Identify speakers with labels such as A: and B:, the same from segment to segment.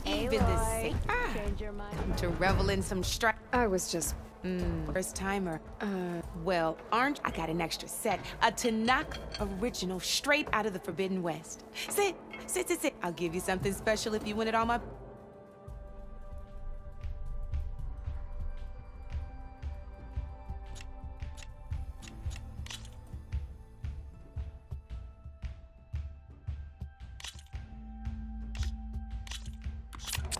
A: even the same.
B: Change your mind.
A: To revel in some strike.
C: I was just...
A: First timer. Well, aren't I got an extra set. A Tanakh original straight out of the Forbidden West. Sit. I'll give you something special if you win it all my...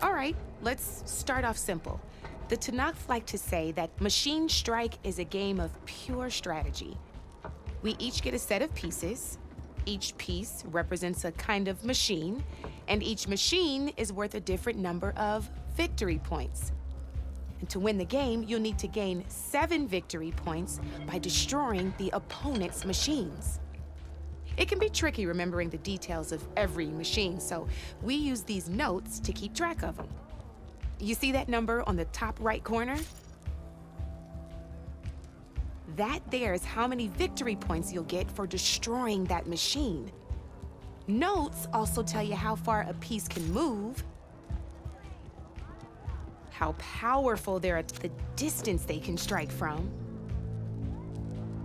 A: All right, let's start off simple. The Tanakh like to say that Machine Strike is a game of pure strategy. We each get a set of pieces. Each piece represents a kind of machine, and each machine is worth a different number of victory points. And to win the game, you'll need to gain 7 victory points by destroying the opponent's machines. It can be tricky remembering the details of every machine, so we use these notes to keep track of them. You see that number on the top right corner? That there is how many victory points you'll get for destroying that machine. Notes also tell you how far a piece can move, how powerful they are, the distance they can strike from,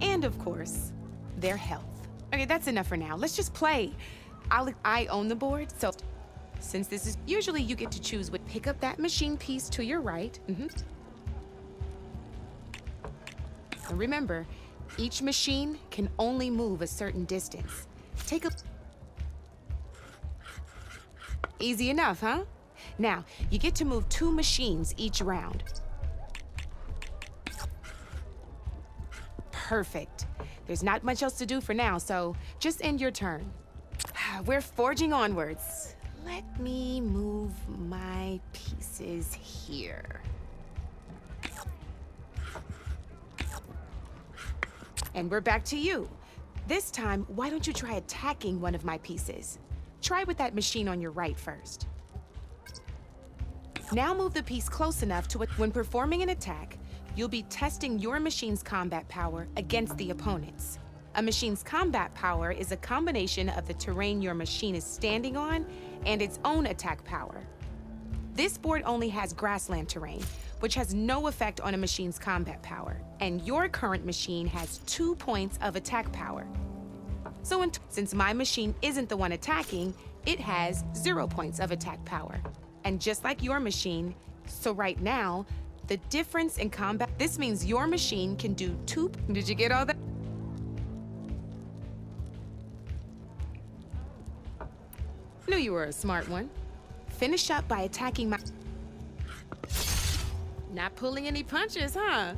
A: and of course, their health. Okay, that's enough for now. Let's just play. I own the board, so since this is usually you get to choose what, pick up that machine piece to your right. And remember, each machine can only move a certain distance. Take a... Easy enough, huh? Now, you get to move 2 machines each round. Perfect. There's not much else to do for now, so just end your turn. We're forging onwards. Let me move my pieces here. And we're back to you. This time, why don't you try attacking one of my pieces? Try with that machine on your right first. Now move the piece close enough to it. When performing an attack, you'll be testing your machine's combat power against the opponent's. A machine's combat power is a combination of the terrain your machine is standing on and its own attack power. This board only has grassland terrain, which has no effect on a machine's combat power, and your current machine has 2 points of attack power. So since my machine isn't the one attacking, it has 0 points of attack power. And just like your machine, so right now, the difference in combat, this means your machine can do 2, did you get all that? Knew you were a smart one. Finish up by attacking my... Not pulling any punches, huh?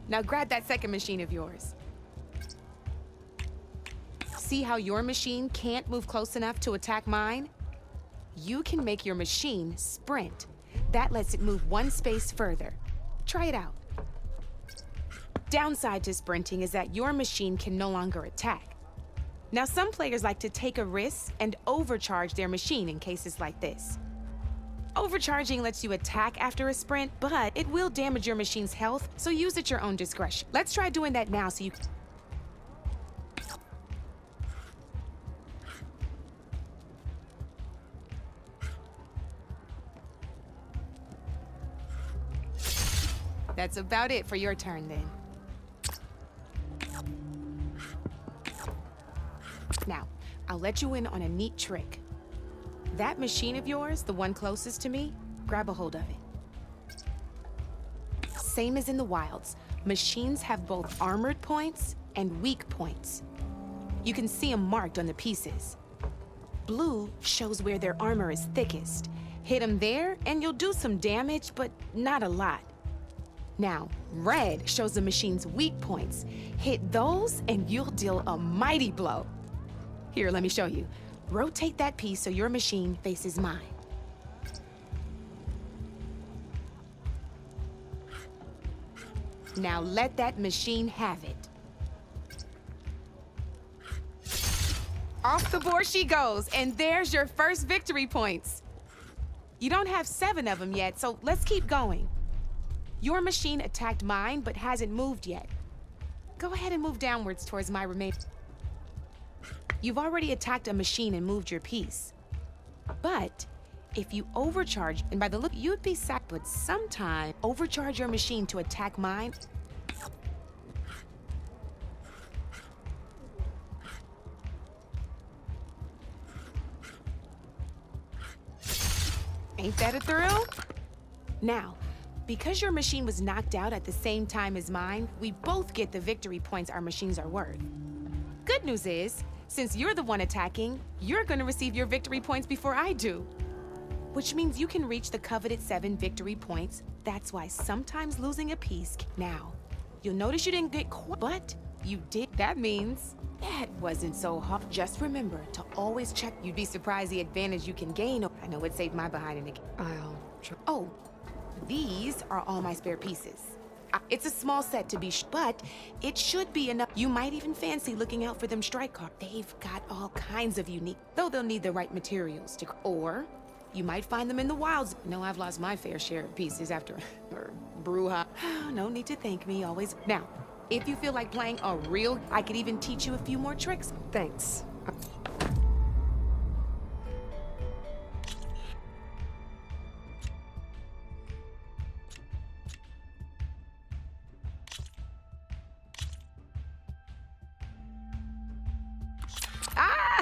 A: Now grab that second machine of yours. See how your machine can't move close enough to attack mine? You can make your machine sprint. That lets it move 1 space further. Try it out. Downside to sprinting is that your machine can no longer attack. Now, some players like to take a risk and overcharge their machine in cases like this. Overcharging lets you attack after a sprint, but it will damage your machine's health, so use at your own discretion. Let's try doing that now so you... That's about it for your turn, then. Now, I'll let you in on a neat trick. That machine of yours, the one closest to me, grab a hold of it. Same as in the wilds, machines have both armored points and weak points. You can see them marked on the pieces. Blue shows where their armor is thickest. Hit them there, and you'll do some damage, but not a lot. Now, red shows the machine's weak points. Hit those, and you'll deal a mighty blow. Here, let me show you. Rotate that piece so your machine faces mine. Now let that machine have it. Off the board she goes, and there's your first victory points. You don't have 7 of them yet, so let's keep going. Your machine attacked mine, but hasn't moved yet. Go ahead and move downwards towards my remain. You've already attacked a machine and moved your piece. But If you overcharge, and by the look, you'd be sacked, but sometime overcharge your machine to attack mine. Ain't that a thrill? Now, because your machine was knocked out at the same time as mine, we both get the victory points our machines are worth. Good news is, since you're the one attacking, you're gonna receive your victory points before I do. Which means you can reach the coveted 7 victory points. That's why sometimes losing a piece. Now, you'll notice you didn't get quite, but you did. That means that wasn't so hard. Just remember to always check. You'd be surprised the advantage you can gain. I know it saved my behind in the game.
B: I'll try.
A: Oh, these are all my spare pieces. It's a small set to be but it should be enough. You might even fancy looking out for them strike cards. They've got all kinds of unique, though they'll need the right materials to, or you might find them in the wilds. No, I've lost my fair share of pieces after, brouhaha. No need to thank me, always. Now, if you feel like playing a real, I could even teach you a few more tricks.
B: Thanks.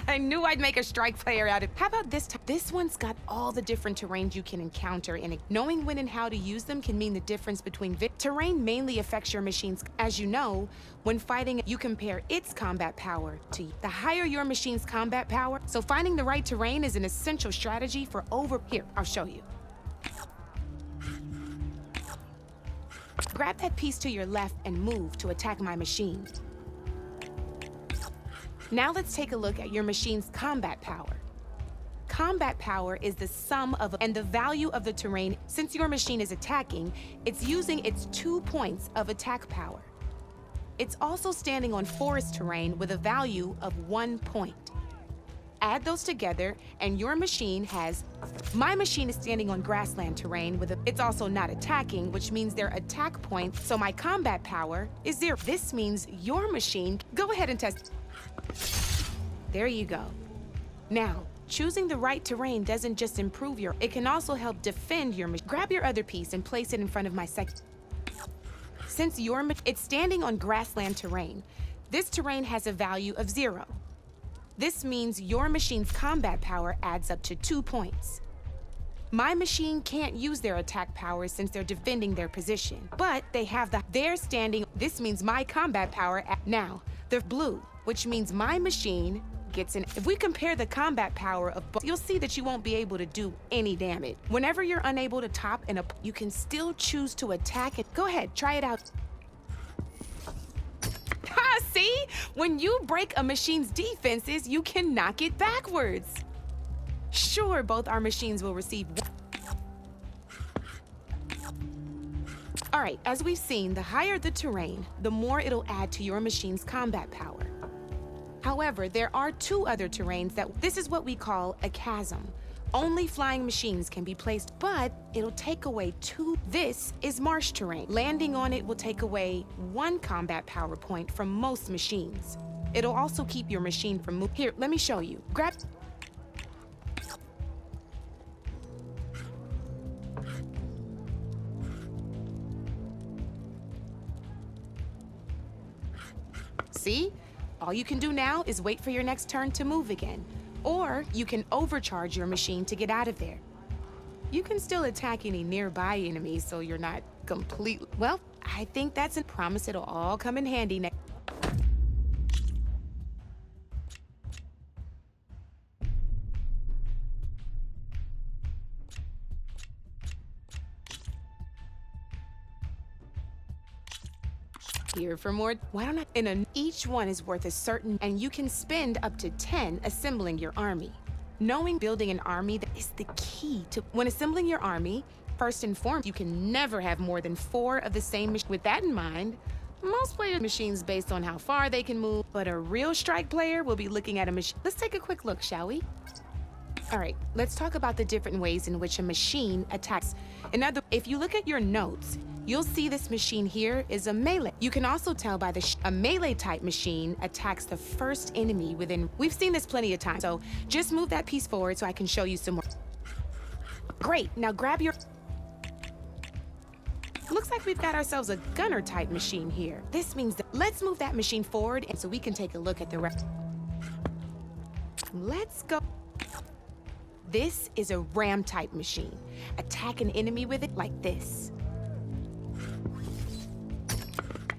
A: I knew I'd make a strike player out of. How about this time? This one's got all the different terrains you can encounter in it. Knowing when and how to use them can mean the difference between terrain mainly affects your machines. As you know, when fighting, you compare its combat power to you. The higher your machine's combat power, so finding the right terrain is an essential strategy for Here, I'll show you. Grab that piece to your left and move to attack my machine. Now let's take a look at your machine's combat power. Combat power is the sum of and the value of the terrain. Since your machine is attacking, it's using its 2 points of attack power. It's also standing on forest terrain with a value of 1 point. Add those together and your machine has, my machine is standing on grassland terrain with it's also not attacking, which means their attack point, so my combat power is 0. This means your machine, go ahead and test. There you go. Now, choosing the right terrain doesn't just improve it can also help defend your machine. Grab your other piece and place it in front of my Since it's standing on grassland terrain, this terrain has a value of 0. This means your machine's combat power adds up to 2 points. My machine can't use their attack power since they're defending their position, but they're standing. This means my combat power now, they're blue, which means my machine gets in. If we compare the combat power of both, you'll see that you won't be able to do any damage. Whenever you're unable to top you can still choose to attack it. Go ahead, try it out. Ha, see? When you break a machine's defenses, you can knock it backwards. Sure, both our machines will receive. All right, as we've seen, the higher the terrain, the more it'll add to your machine's combat power. However, there are 2 other terrains this is what we call a chasm. Only flying machines can be placed, but it'll take away 2. This is marsh terrain. Landing on it will take away 1 combat power point from most machines. It'll also keep your machine from moving. Here, let me show you. Grab. See? All you can do now is wait for your next turn to move again. Or you can overcharge your machine to get out of there. You can still attack any nearby enemies so you're not completely... Well, I think that's a promise it'll all come in handy next... Here for more. Why don't I? Each one is worth a certain, and you can spend up to 10 assembling your army. Knowing building an army is the key to when assembling your army. First and foremost, you can never have more than 4 of the same machine. With that in mind, most players machines based on how far they can move, but a real strike player will be looking at a machine. Let's take a quick look, shall we? All right, let's talk about the different ways in which a machine attacks. If you look at your notes, you'll see this machine here is a melee. You can also tell by a melee type machine attacks the first enemy within. We've seen this plenty of times, so just move that piece forward so I can show you some more. Great, now grab your... Looks like we've got ourselves a gunner-type machine here. This means that let's move that machine forward and so we can take a look at the rest. Let's go. This is a ram-type machine. Attack an enemy with it like this.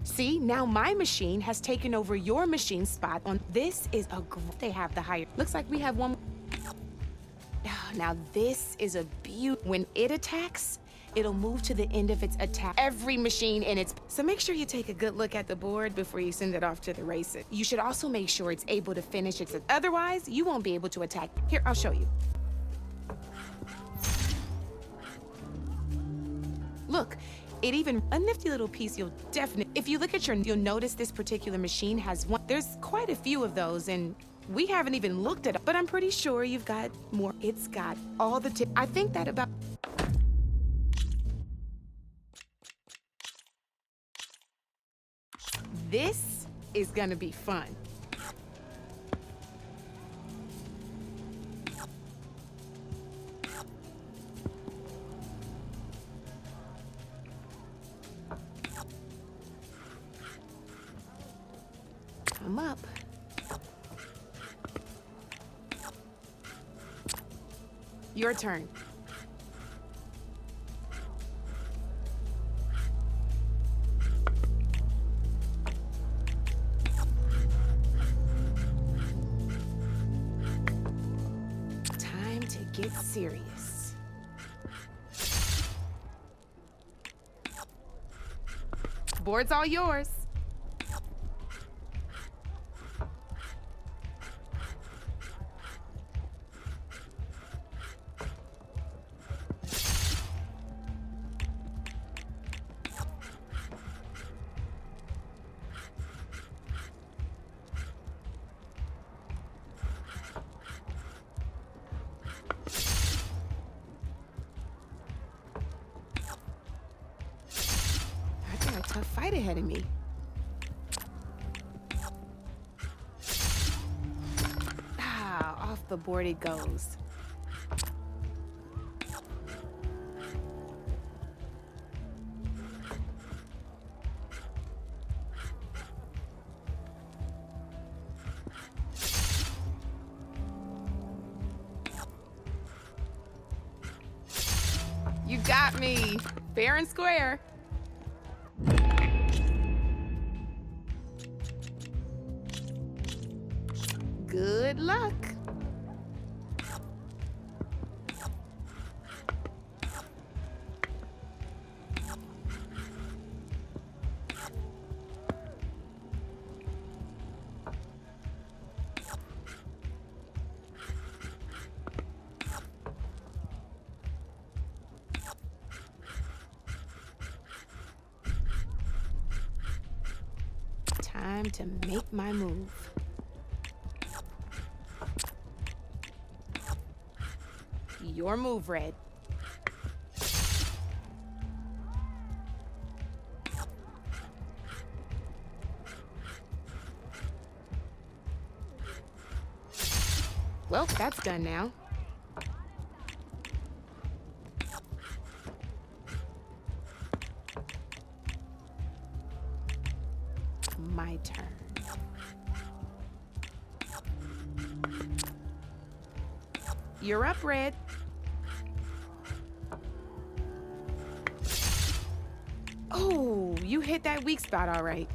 A: See, now my machine has taken over your machine's spot on... This is a... They have the higher... Looks like we have one... Now this is a beaut. When it attacks, it'll move to the end of its attack. Every machine in its... So make sure you take a good look at the board before you send it off to the races. You should also make sure it's able to finish its... Otherwise, you won't be able to attack. Here, I'll show you. Look, it even... A nifty little piece you'll definitely... If you look at your... You'll notice this particular machine has one... There's quite a few of those, and... We haven't even looked at it, but I'm pretty sure you've got more. It's got all the I think that about... This is gonna be fun. Come up. Your turn. Time to get serious. Board's all yours. Tough fight ahead of me. Off the board it goes. You got me, fair and square. Good luck. Time to make my move. Your move, Red. Well, that's done now. My turn. You're up, Red. Oh, you hit that weak spot all right.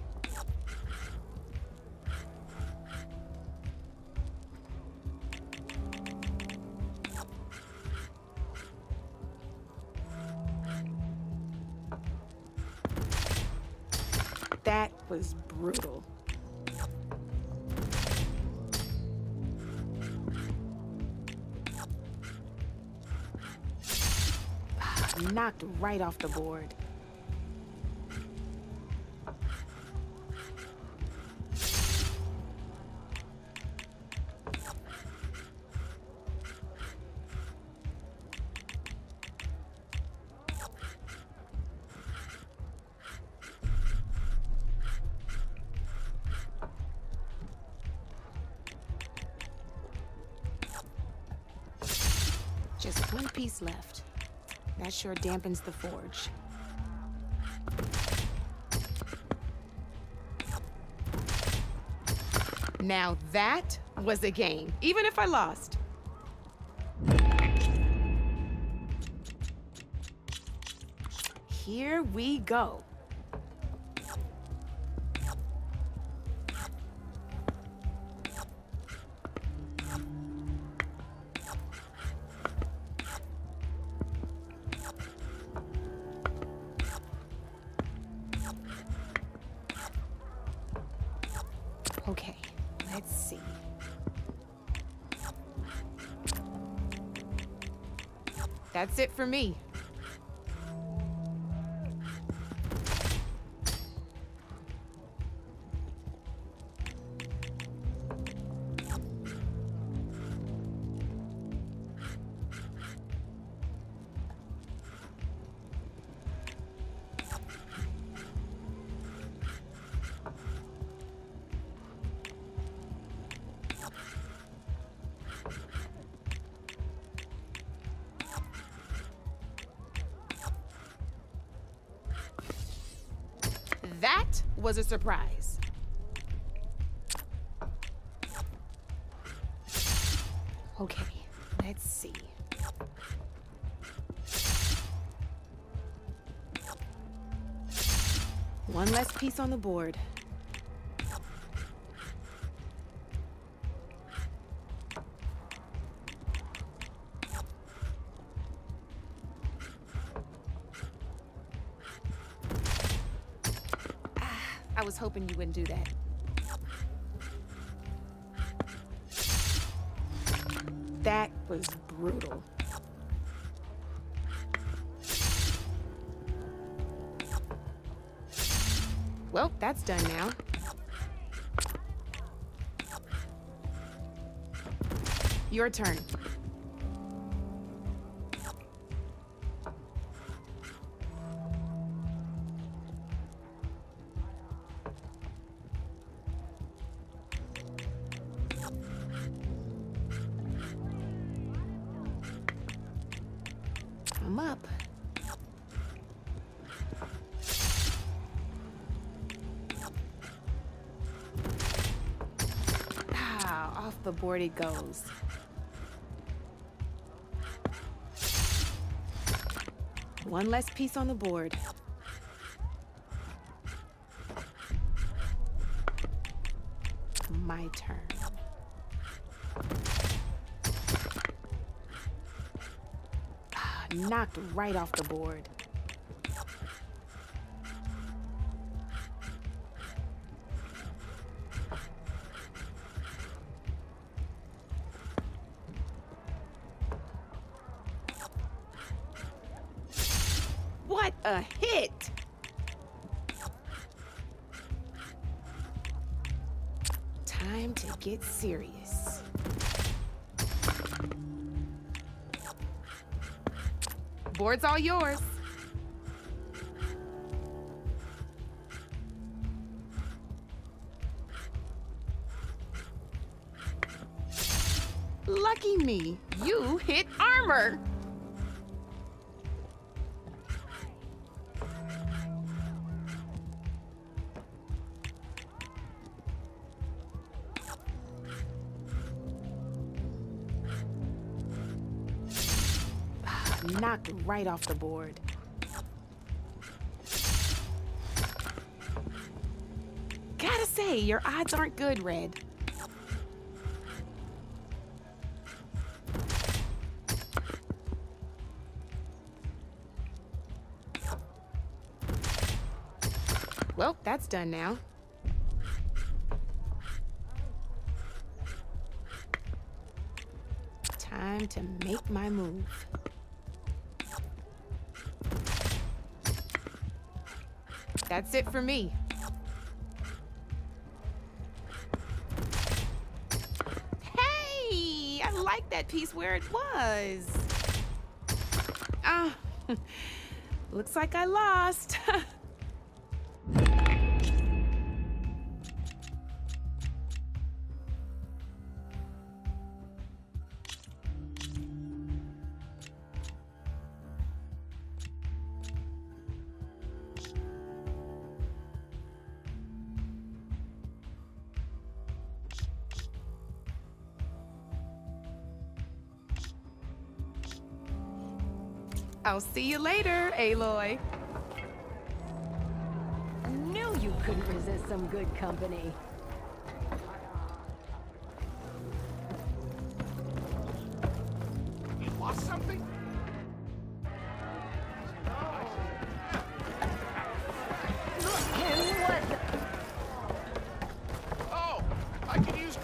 A: That was brutal. Knocked right off the board. Just one piece left. That sure dampens the forge. Now that was a game, even if I lost. Here we go. Okay, let's see. That's it for me. That was a surprise. Okay, let's see. One less piece on the board. I was hoping you wouldn't do that. That was brutal. Well, that's done now. Your turn. I'm up. Off the board it goes. One less piece on the board. My turn. Knocked right off the board. What a hit! Time to get serious. Board's all yours. Lucky me, you hit armor. Knocked right off the board. Gotta say, your odds aren't good, Red. Well, that's done now. Time to make my move. That's it for me. Hey! I like that piece where it was. Looks like I lost. I'll see you later, Aloy.
B: Knew you couldn't resist some good company.
C: You lost something?
B: And what the...
C: Oh, I can use...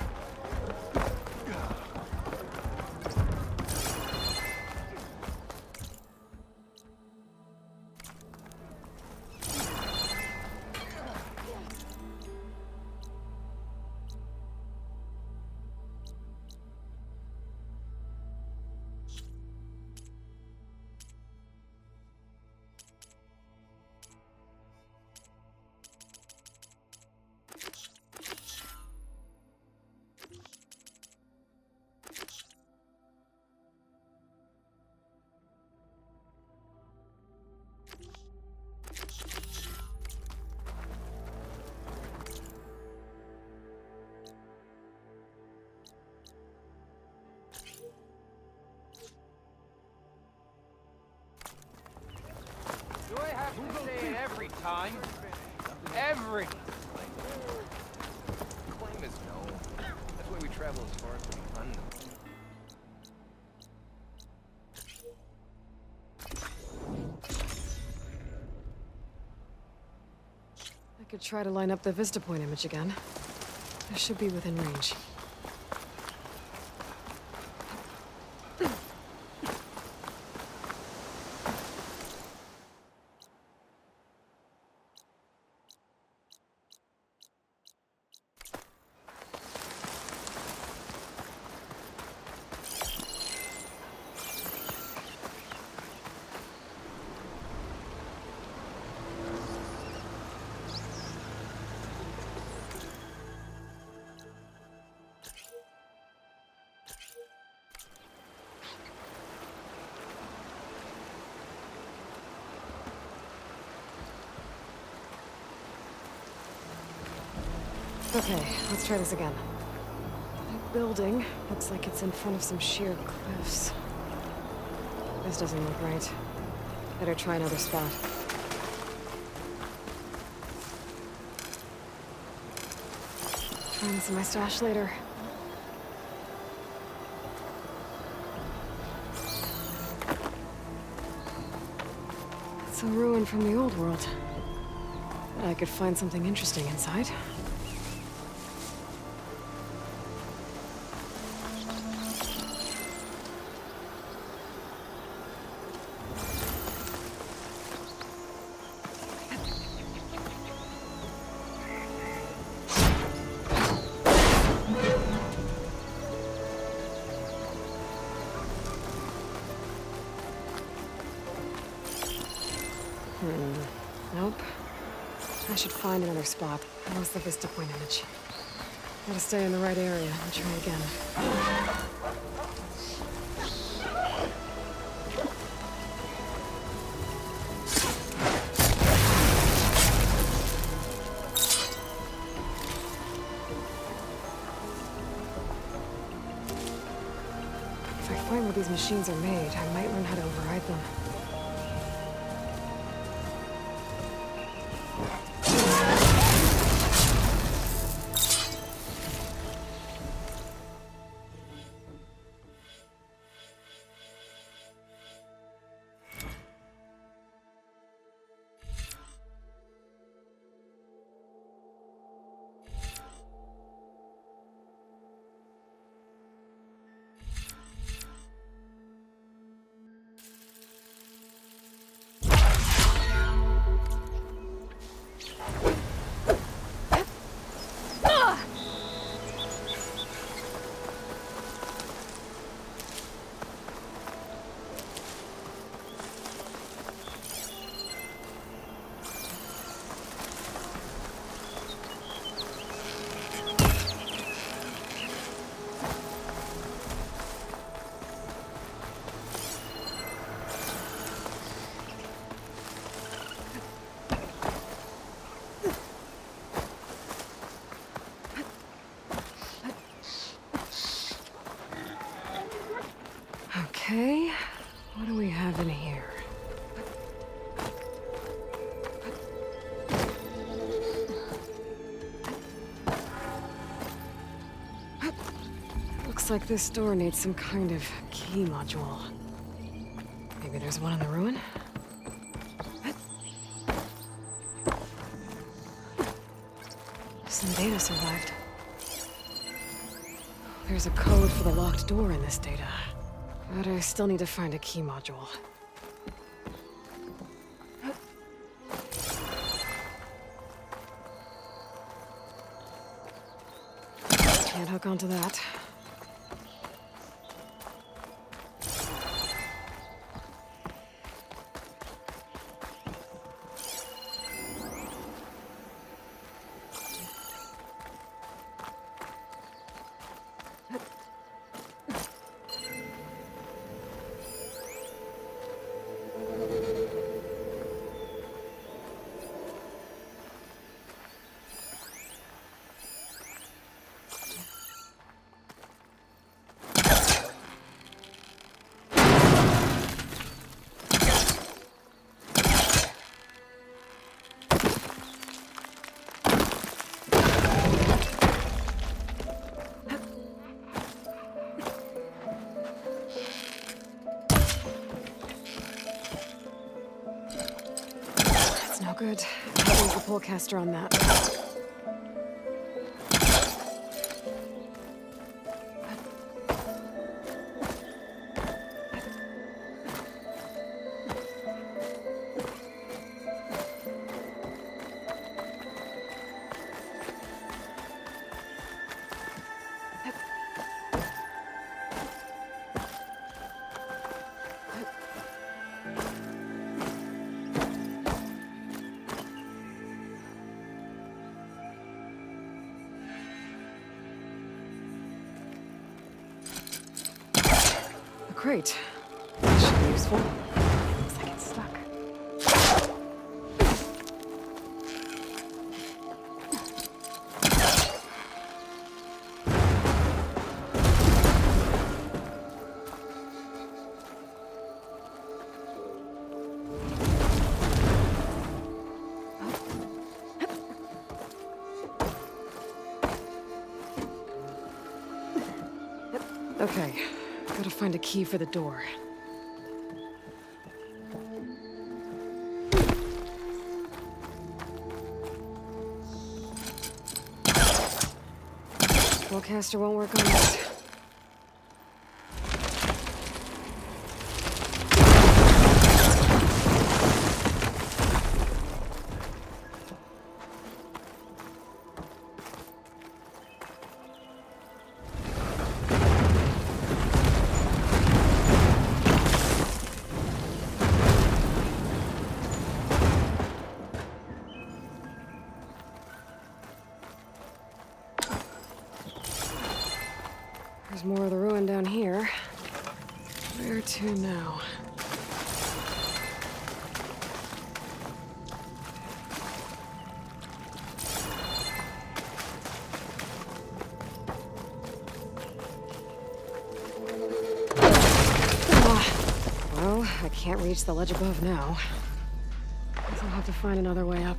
D: Do I have to say it every time? Every...
E: Claim is no. That's why we travel as far as the unknown.
F: I could try to line up the Vista Point image again. I should be within range. Okay, let's try this again. That building looks like it's in front of some sheer cliffs. This doesn't look right. Better try another spot. Trying this in my stash later. It's a ruin from the old world. I could find something interesting inside. Nope. I should find another spot. I lost the Vista Point image. Gotta stay in the right area and try again. If I find where these machines are made, I might learn how to override them. like this door needs some kind of key module. Maybe there's one in the ruin? Some data survived. There's a code for the locked door in this data. But I still need to find a key module. Can't hook onto that. No good. I'll use the polecaster on that. Great. This should be useful. Looks like it's stuck. Okay. Gotta find a key for the door. Polecaster won't work on that. There's more of the ruin down here. Where to now? Well, I can't reach the ledge above now. Guess I'll have to find another way up.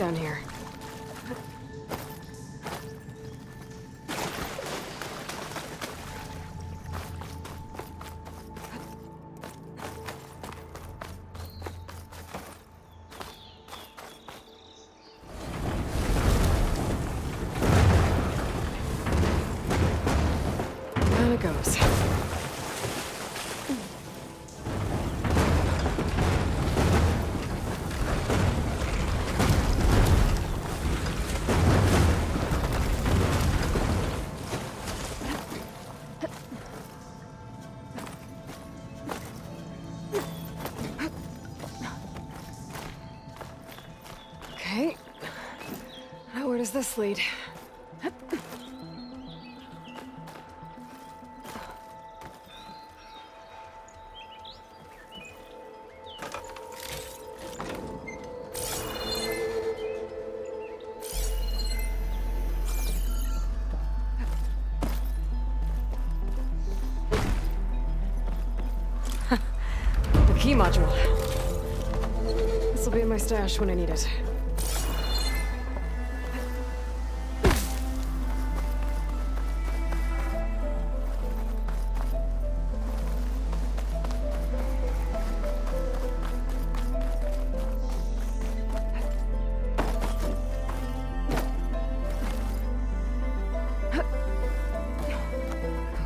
F: down here. Down it goes. Okay. Now where does this lead? The key module. This will be in my stash when I need it.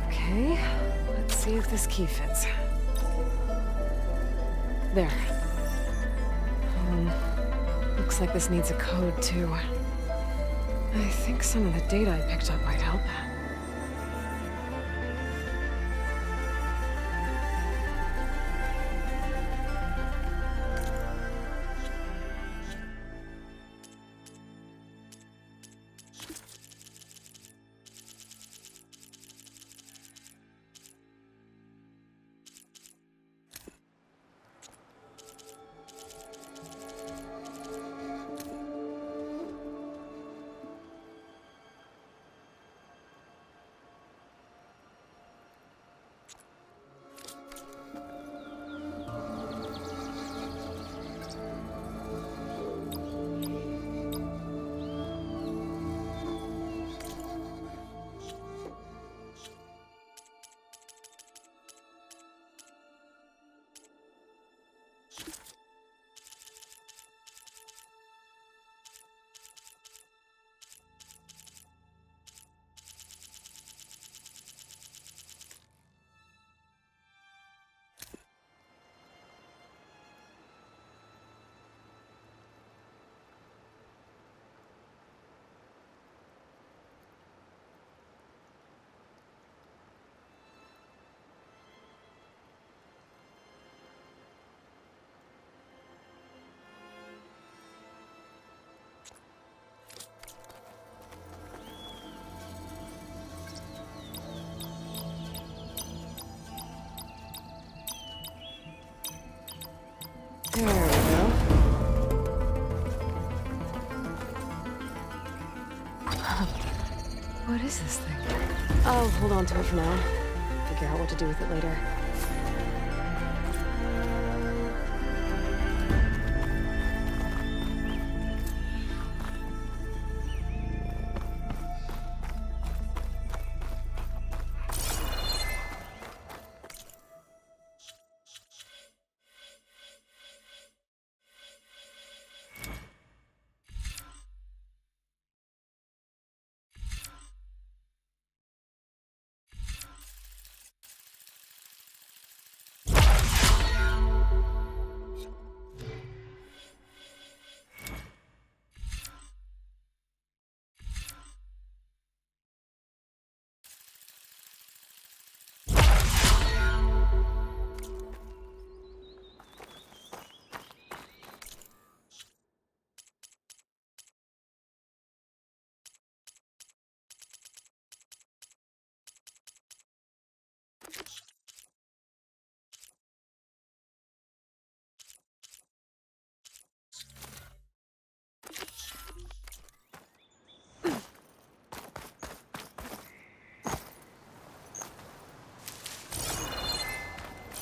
F: Okay, let's see if this key fits. There. Looks like this needs a code, too. I think some of the data I picked up might help. There we go. What is this thing? I'll hold on to it for now. Figure out what to do with it later.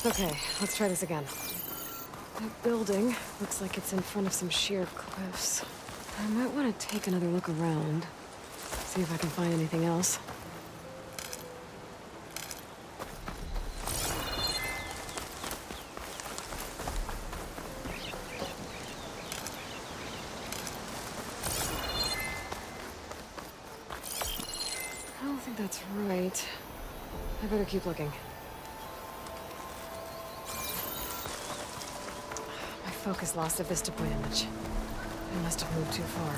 F: Okay, let's try this again. That building looks like it's in front of some sheer cliffs. I might want to take another look around. See if I can find anything else. I don't think that's right. I better keep looking. My focus lost the vista point image. I must have moved too far.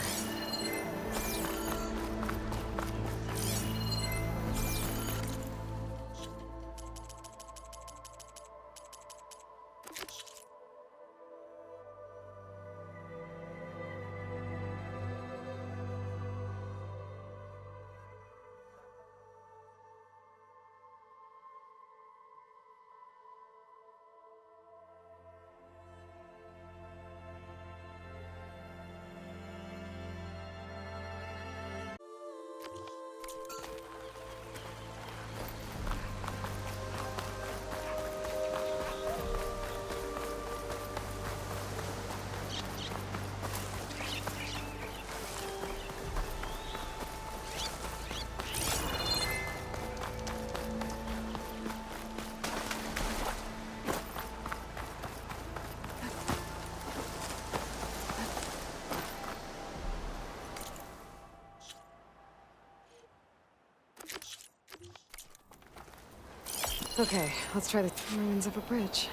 F: Okay, let's try the ruins of a bridge.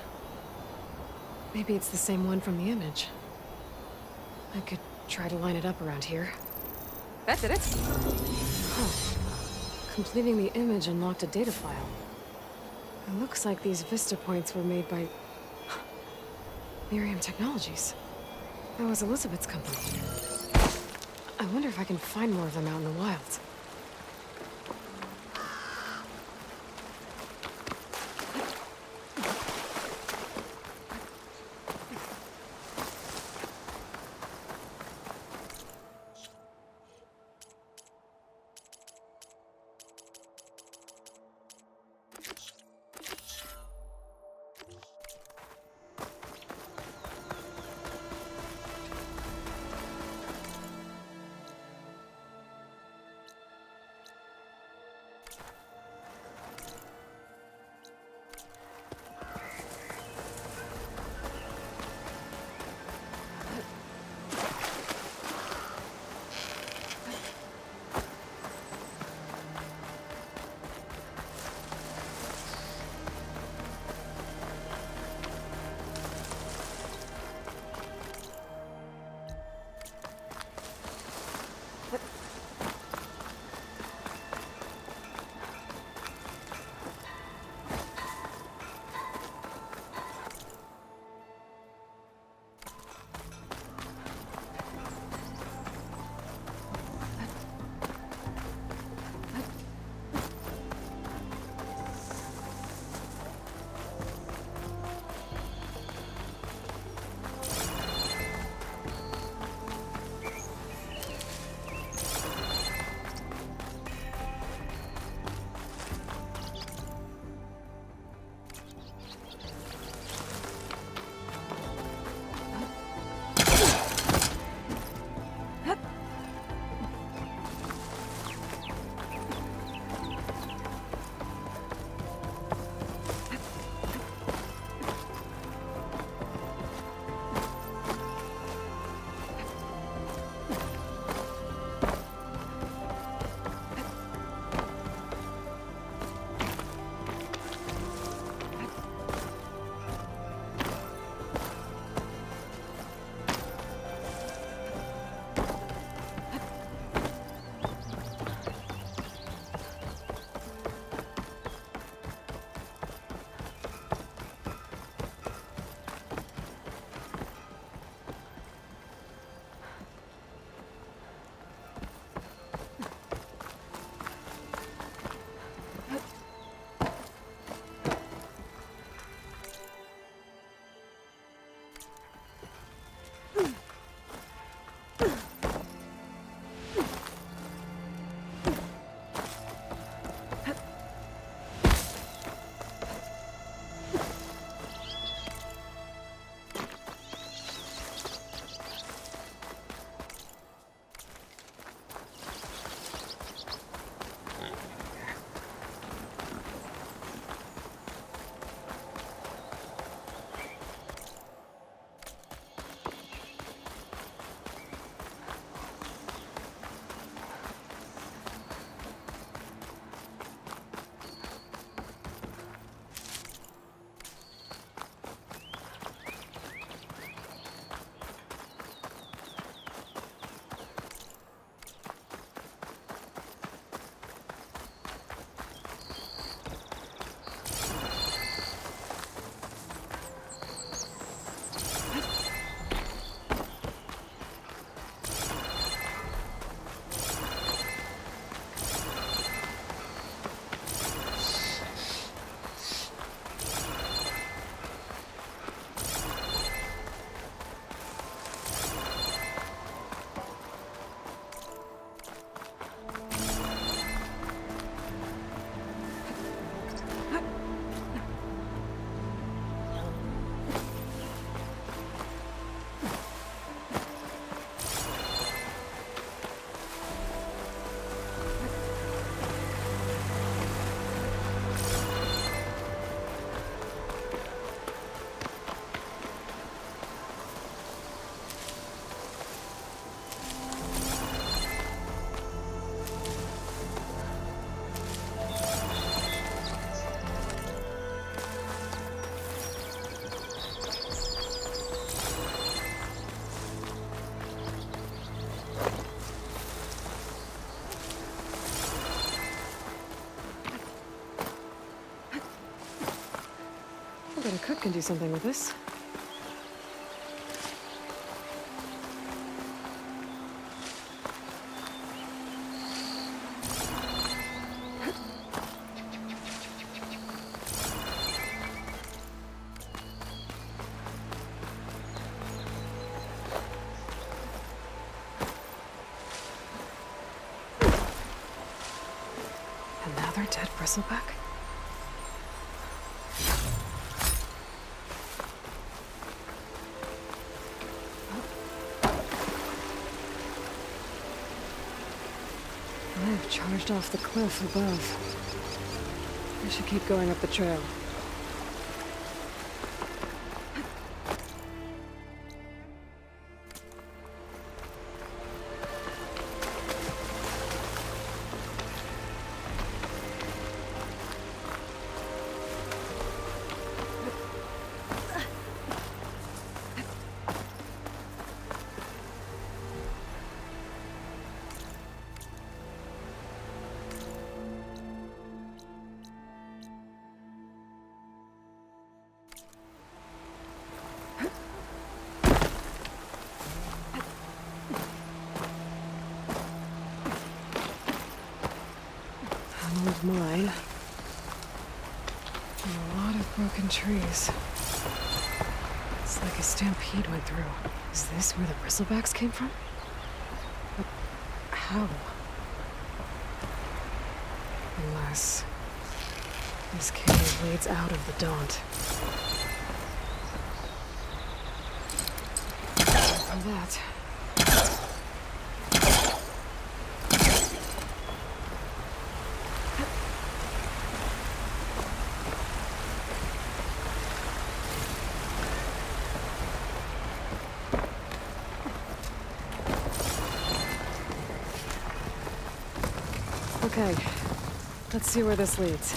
F: Maybe it's the same one from the image. I could try to line it up around here. That did it. Huh. Completing the image unlocked a data file. It looks like these vista points were made by Miriam Technologies. That was Elizabeth's company. I wonder if I can find more of them out in the wilds. I bet a cook can do something with this. Another dead bristleback? I've charged off the cliff above. I should keep going up the trail. An old mine. And a lot of broken trees. It's like a stampede went through. Is this where the bristlebacks came from? But how? Unless this cave leads out of the Daunt. For that. Okay, let's see where this leads.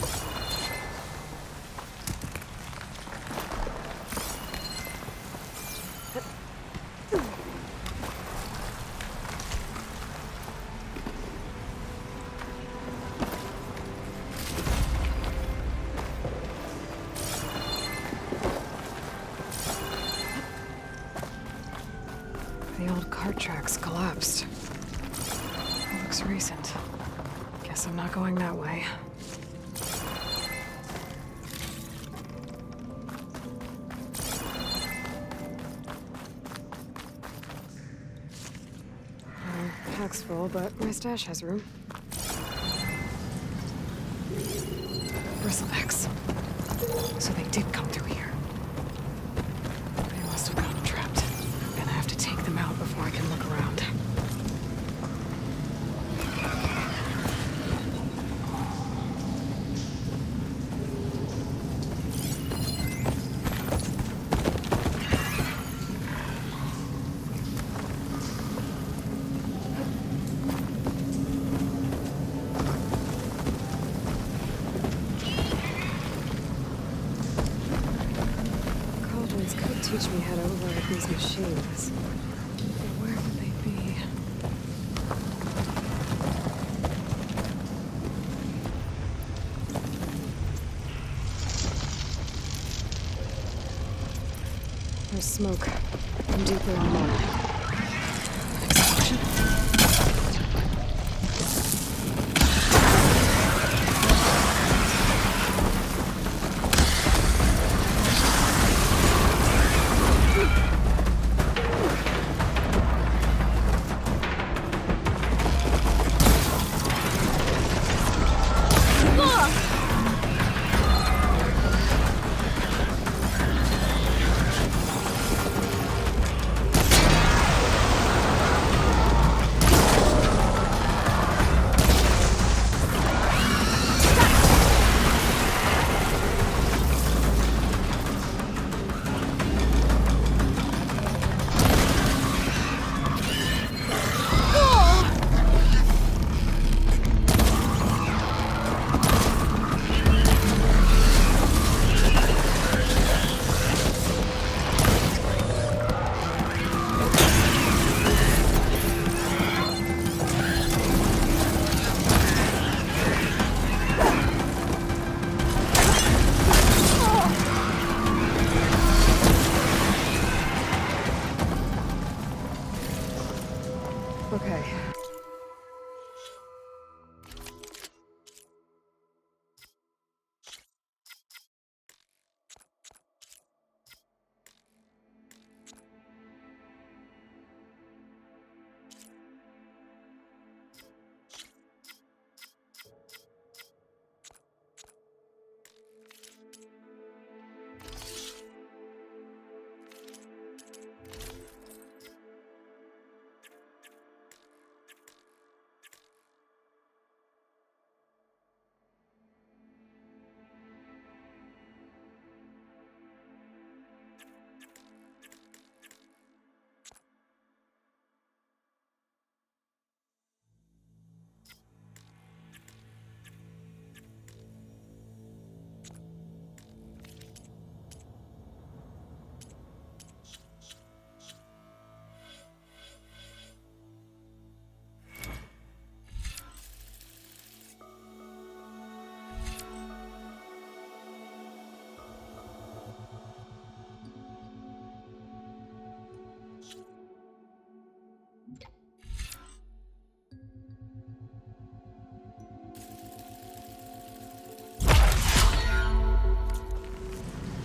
F: The old cart tracks collapsed. It looks recent. Guess I'm not going that way. Pack's full, but my stash has room. Bristlebacks. So they did come through here. They must have gotten trapped. I'm gonna have to take them out before I can look around. Could teach me how to override these machines. But where would they be? There's smoke. I'm deeper in the water. An explosion?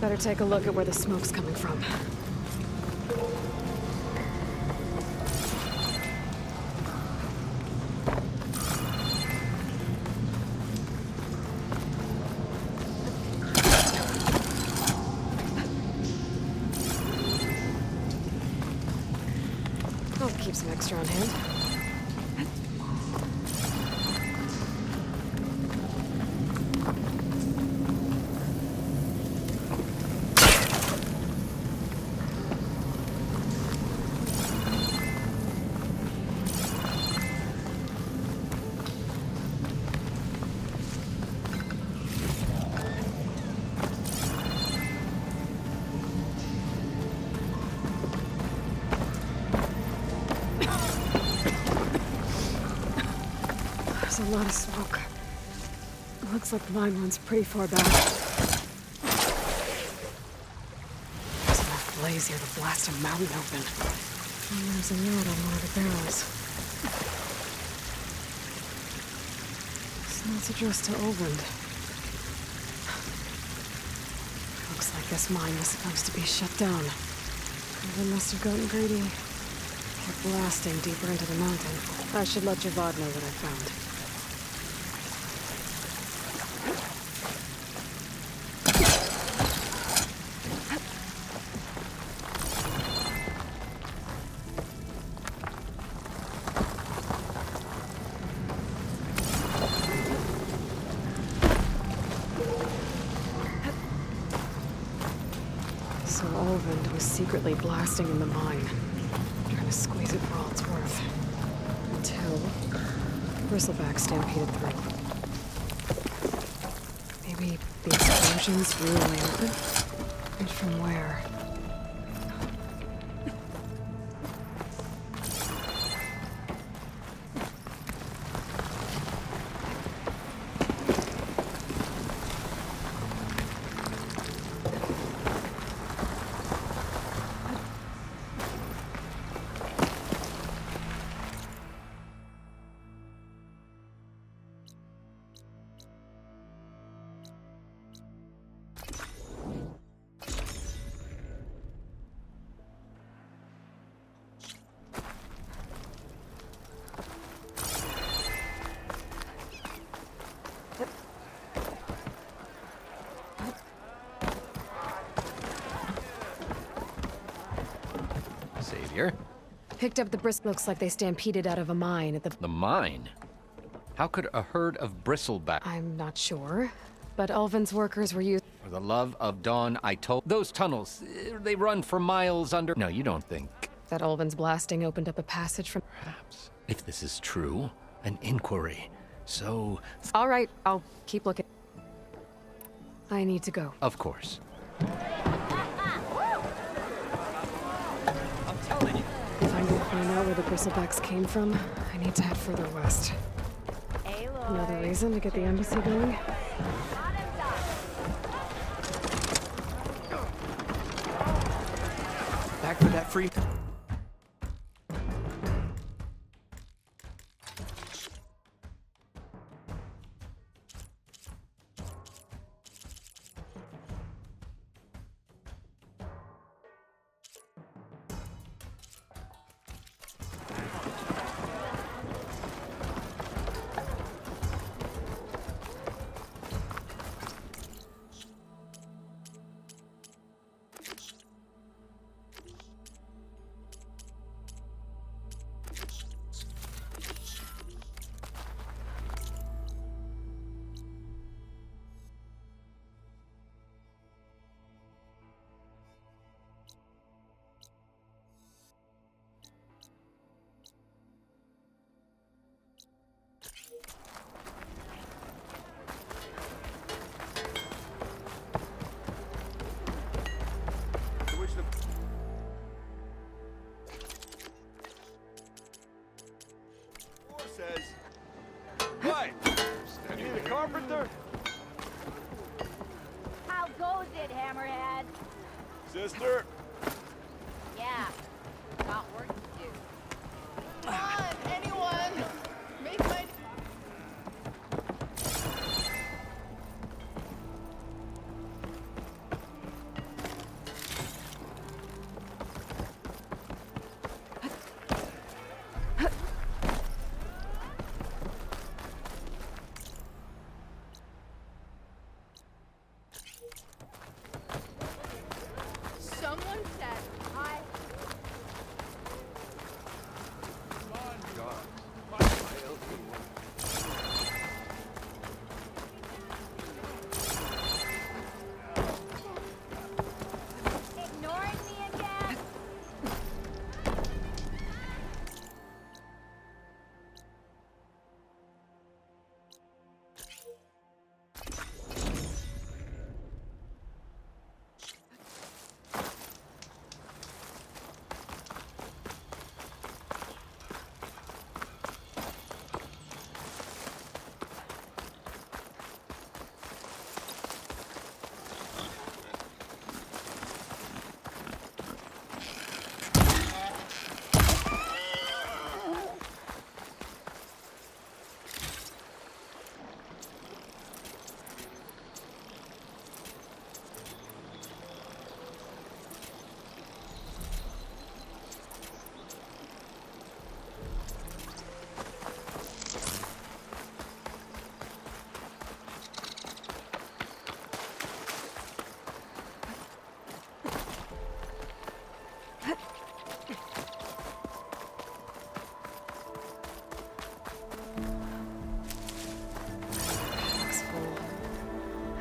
F: Better take a look at where the smoke's coming from. I'll keep some extra on hand. There's a lot of smoke. It looks like the mine runs pretty far back. There's enough blaze here to blast a mountain open. And there's a note on one of the barrels. This note's addressed to Oland. Looks like this mine was supposed to be shut down. They must have gotten greedy. Kept blasting deeper into the mountain. I should let Javad know what I found. So Olvind was secretly blasting in the mine, trying to squeeze it for all it's worth. Until Bristleback stampeded through. Maybe the explosions blew away open? And from where?
E: Savior?
F: Picked up the Looks like they stampeded out of a mine at the...
E: The mine? How could a herd of bristleback...
F: I'm not sure, but Ulvin's workers were used...
E: For the love of Dawn, I told... Those tunnels, they run for miles under... No, you don't think...
F: That Ulvin's blasting opened up a passage from...
E: Perhaps. If this is true, an inquiry. So...
F: All right, I'll keep looking. I need to go.
E: Of course.
F: If I'm gonna find out where the bristlebacks came from, I need to head further west. Another reason to get the embassy going?
C: Back for that free.
G: Says, what? You need a carpenter?
B: How goes it, Hammerhead?
G: Sister?
B: Yeah, got work to do.
H: Come on, anyone! Make my...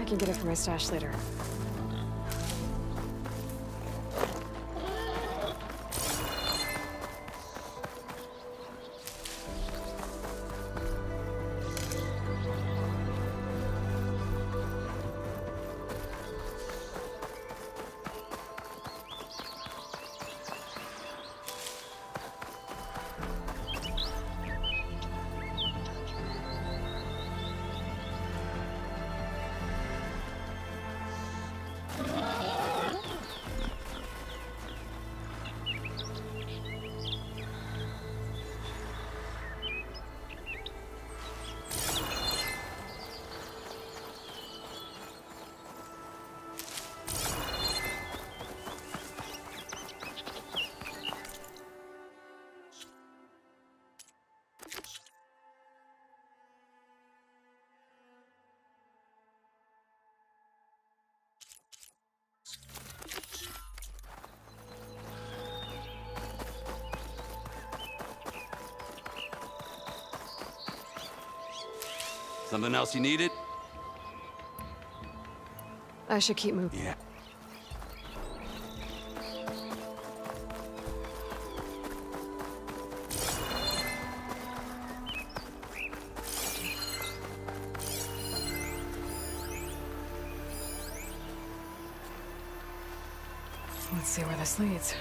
F: can get it from my stash later.
I: Something else you needed?
F: I should keep moving.
I: Yeah.
F: Let's see where this leads.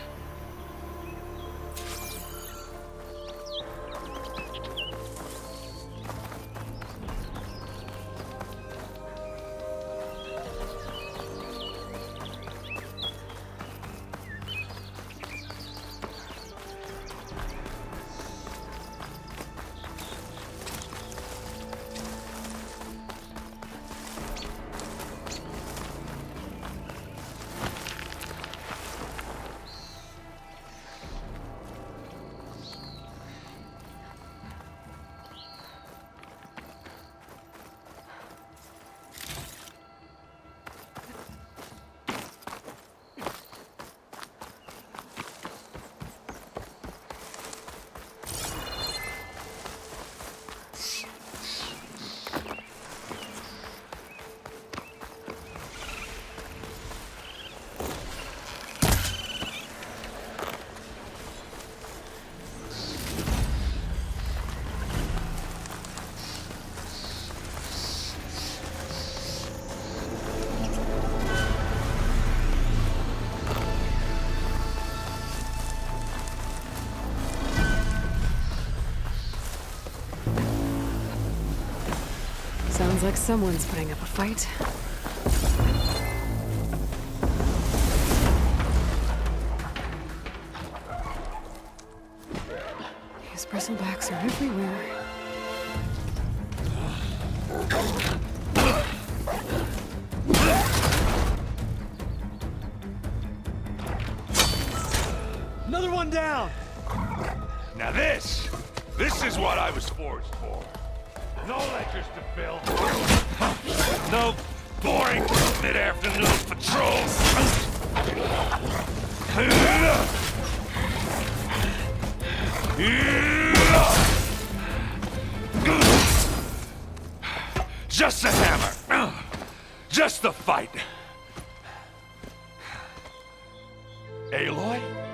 F: Sounds like someone's putting up a fight. These bristlebacks are everywhere.
G: Another one down! Now this is what I was forged for. No ledgers to fill. No boring mid-afternoon patrols. Just a hammer. Just the fight. Aloy?